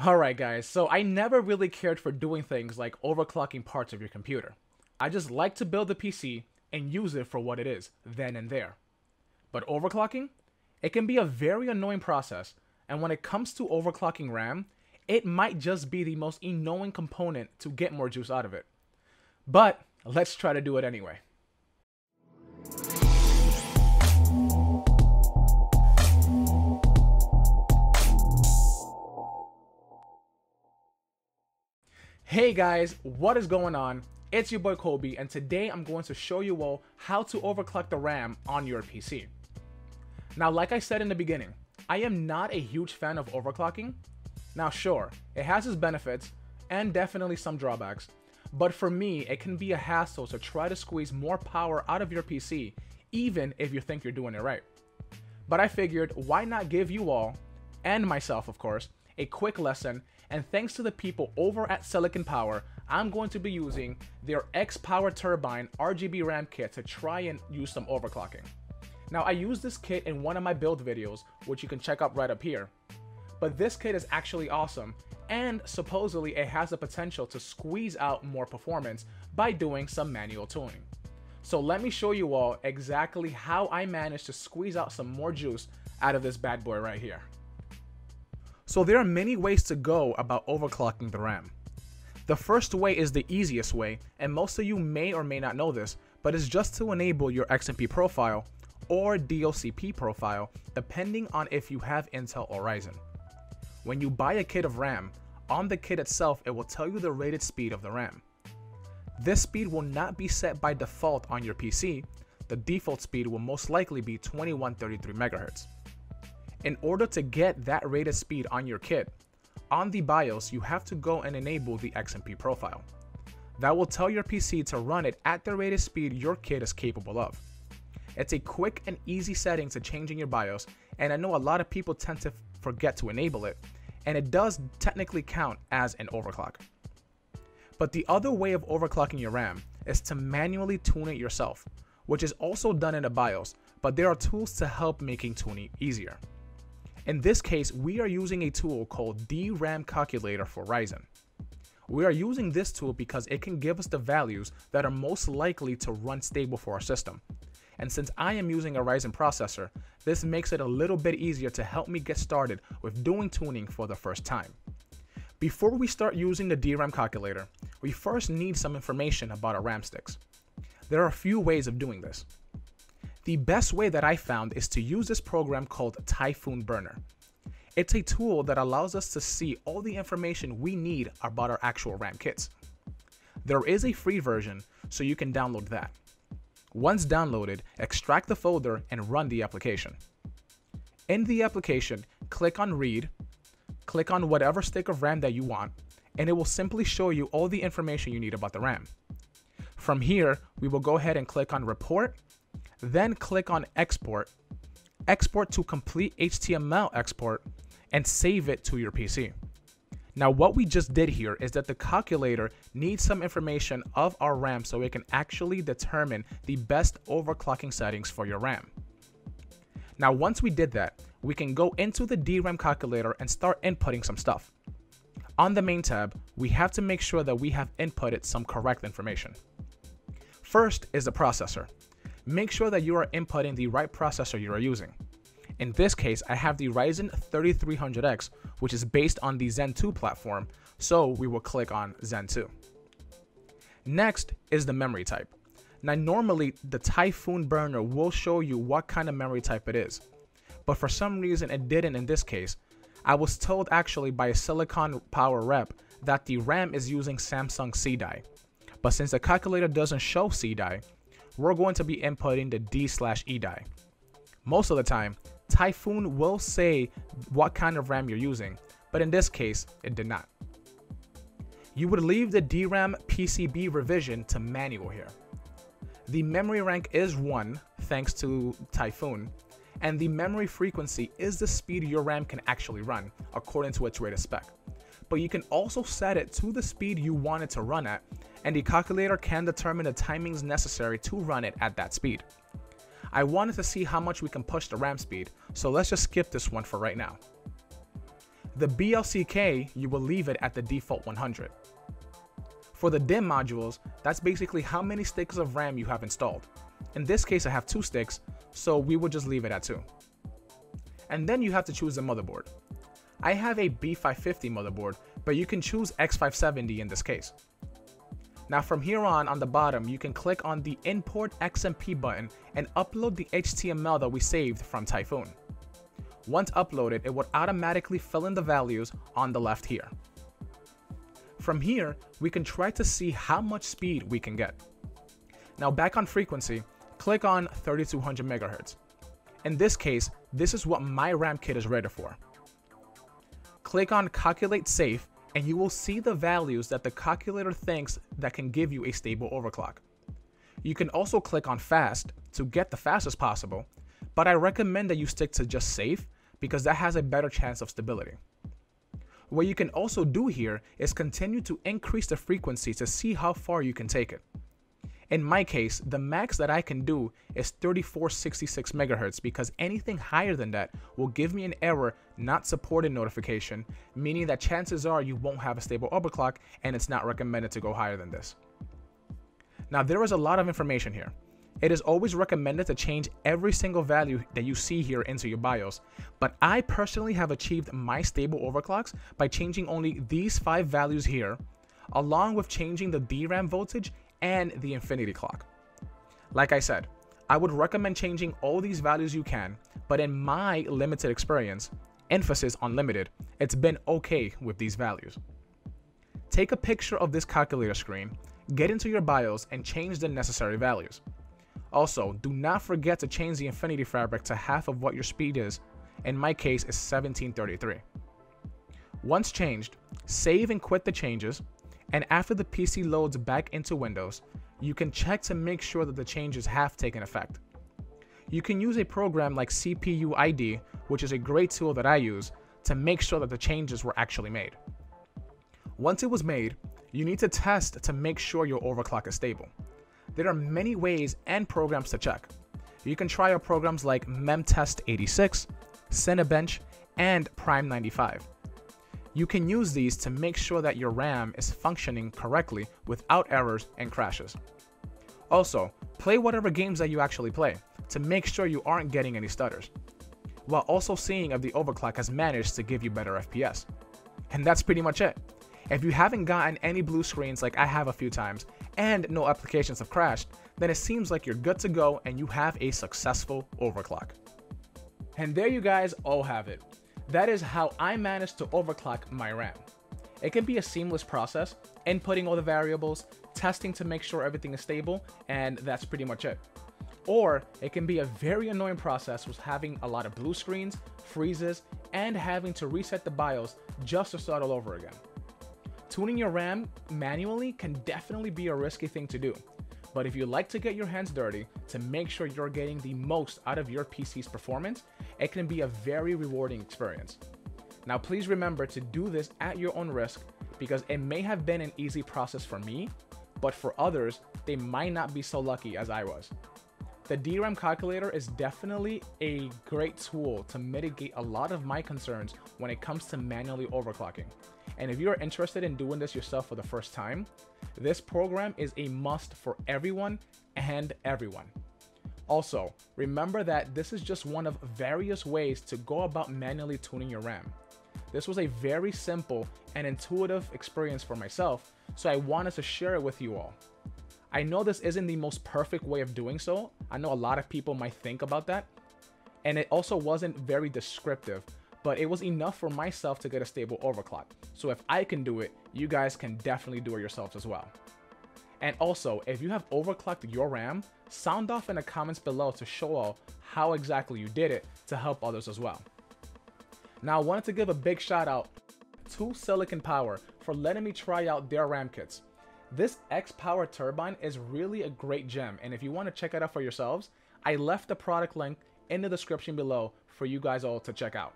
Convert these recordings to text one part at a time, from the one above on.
Alright guys, so I never really cared for doing things like overclocking parts of your computer. I just like to build a PC and use it for what it is, then and there. But overclocking? It can be a very annoying process, and when it comes to overclocking RAM, it might just be the most annoying component to get more juice out of it. But let's try to do it anyway. Hey guys, what is going on? It's your boy Kobe, and today I'm going to show you all how to overclock the RAM on your PC. Now, like I said in the beginning, I am not a huge fan of overclocking. Now sure, it has its benefits and definitely some drawbacks, but for me, it can be a hassle to try to squeeze more power out of your PC, even if you think you're doing it right. But I figured, why not give you all, and myself of course, a quick lesson, and thanks to the people over at Silicon Power, I'm going to be using their Xpower Turbine RGB RAM kit to try and use some overclocking. Now, I used this kit in one of my build videos, which you can check out right up here. But this kit is actually awesome, and supposedly it has the potential to squeeze out more performance by doing some manual tuning. So let me show you all exactly how I managed to squeeze out some more juice out of this bad boy right here. So there are many ways to go about overclocking the RAM. The first way is the easiest way, and most of you may or may not know this, but it's just to enable your XMP profile or DLCP profile, depending on if you have Intel or Ryzen. When you buy a kit of RAM, on the kit itself it will tell you the rated speed of the RAM. This speed will not be set by default on your PC. The default speed will most likely be 2133 MHz. In order to get that rated speed on your kit, on the BIOS you have to go and enable the XMP profile. That will tell your PC to run it at the rated speed your kit is capable of. It's a quick and easy setting to change in your BIOS, and I know a lot of people tend to forget to enable it, and it does technically count as an overclock. But the other way of overclocking your RAM is to manually tune it yourself, which is also done in the BIOS, but there are tools to help making tuning easier. In this case, we are using a tool called DRAM Calculator for Ryzen. We are using this tool because it can give us the values that are most likely to run stable for our system. And since I am using a Ryzen processor, this makes it a little bit easier to help me get started with doing tuning for the first time. Before we start using the DRAM calculator, we first need some information about our RAM sticks. There are a few ways of doing this. The best way that I found is to use this program called Typhoon Burner. It's a tool that allows us to see all the information we need about our actual RAM kits. There is a free version, so you can download that. Once downloaded, extract the folder and run the application. In the application, click on Read, click on whatever stick of RAM that you want, and it will simply show you all the information you need about the RAM. From here, we will go ahead and click on Report, then click on Export, export to complete HTML export, and save it to your PC. Now what we just did here is that the calculator needs some information of our RAM so it can actually determine the best overclocking settings for your RAM. Now once we did that, we can go into the DRAM calculator and start inputting some stuff. On the main tab, we have to make sure that we have inputted some correct information. First is the processor. Make sure that you are inputting the right processor you are using. In this case, I have the Ryzen 3300X, which is based on the Zen 2 platform, so we will click on Zen 2. Next is the memory type. Now normally, the Typhoon Burner will show you what kind of memory type it is, but for some reason it didn't in this case. I was told actually by a Silicon Power rep that the RAM is using Samsung C die, but since the calculator doesn't show C die, we're going to be inputting the D/E die. Most of the time, Typhoon will say what kind of RAM you're using, but in this case, it did not. You would leave the DRAM PCB revision to manual here. The memory rank is 1, thanks to Typhoon, and the memory frequency is the speed your RAM can actually run, according to its rated spec. But you can also set it to the speed you want it to run at, and the calculator can determine the timings necessary to run it at that speed. I wanted to see how much we can push the RAM speed, so let's just skip this one for right now. The BLCK, you will leave it at the default 100. For the DIMM modules, that's basically how many sticks of RAM you have installed. In this case, I have 2 sticks, so we will just leave it at 2. And then you have to choose the motherboard. I have a B550 motherboard, but you can choose X570 in this case. Now from here on the bottom, you can click on the Import XMP button and upload the HTML that we saved from Typhoon. Once uploaded, it would automatically fill in the values on the left here. From here, we can try to see how much speed we can get. Now back on frequency, click on 3200 MHz. In this case, this is what my RAM kit is rated for. Click on Calculate Safe, and you will see the values that the calculator thinks that can give you a stable overclock. You can also click on Fast to get the fastest possible, but I recommend that you stick to just Safe because that has a better chance of stability. What you can also do here is continue to increase the frequency to see how far you can take it. In my case, the max that I can do is 3466 MHz because anything higher than that will give me an error not supported notification, meaning that chances are you won't have a stable overclock and it's not recommended to go higher than this. Now there is a lot of information here. It is always recommended to change every single value that you see here into your BIOS, but I personally have achieved my stable overclocks by changing only these 5 values here, along with changing the DRAM voltage and the infinity clock. Like I said, I would recommend changing all these values you can, but in my limited experience, emphasis on limited, it's been okay with these values. Take a picture of this calculator screen, get into your BIOS and change the necessary values. Also, do not forget to change the infinity fabric to half of what your speed is. In my case, is 1733. Once changed, save and quit the changes, and after the PC loads back into Windows, you can check to make sure that the changes have taken effect. You can use a program like CPU ID, which is a great tool that I use, to make sure that the changes were actually made. Once it was made, you need to test to make sure your overclock is stable. There are many ways and programs to check. You can try out programs like memtest86, Cinebench, and Prime95. You can use these to make sure that your RAM is functioning correctly without errors and crashes. Also, play whatever games that you actually play to make sure you aren't getting any stutters, while also seeing if the overclock has managed to give you better FPS. And that's pretty much it. If you haven't gotten any blue screens like I have a few times, and no applications have crashed, then it seems like you're good to go and you have a successful overclock. And there you guys all have it. That is how I managed to overclock my RAM. It can be a seamless process, inputting all the variables, testing to make sure everything is stable, and that's pretty much it. Or it can be a very annoying process with having a lot of blue screens, freezes, and having to reset the BIOS just to start all over again. Tuning your RAM manually can definitely be a risky thing to do, but if you like to get your hands dirty to make sure you're getting the most out of your PC's performance, it can be a very rewarding experience. Now please remember to do this at your own risk because it may have been an easy process for me, but for others, they might not be so lucky as I was. The DRAM calculator is definitely a great tool to mitigate a lot of my concerns when it comes to manually overclocking. And if you're interested in doing this yourself for the first time, this program is a must for everyone and everyone. Also, remember that this is just one of various ways to go about manually tuning your RAM. This was a very simple and intuitive experience for myself, so I wanted to share it with you all. I know this isn't the most perfect way of doing so. I know a lot of people might think about that. And it also wasn't very descriptive, but it was enough for myself to get a stable overclock. So if I can do it, you guys can definitely do it yourselves as well. And also, if you have overclocked your RAM, sound off in the comments below to show all how exactly you did it to help others as well. Now I wanted to give a big shout out to Silicon Power for letting me try out their RAM kits. This Xpower Turbine is really a great gem, and if you want to check it out for yourselves, I left the product link in the description below for you guys all to check out.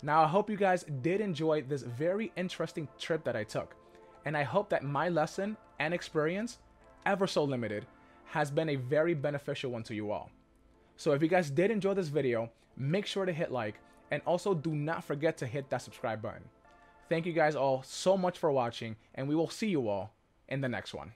Now I hope you guys did enjoy this very interesting trip that I took, and I hope that my lesson and experience, ever so limited, has been a very beneficial one to you all. So if you guys did enjoy this video, make sure to hit like, And also do not forget to hit that subscribe button. Thank you guys all so much for watching, and we will see you all in the next one.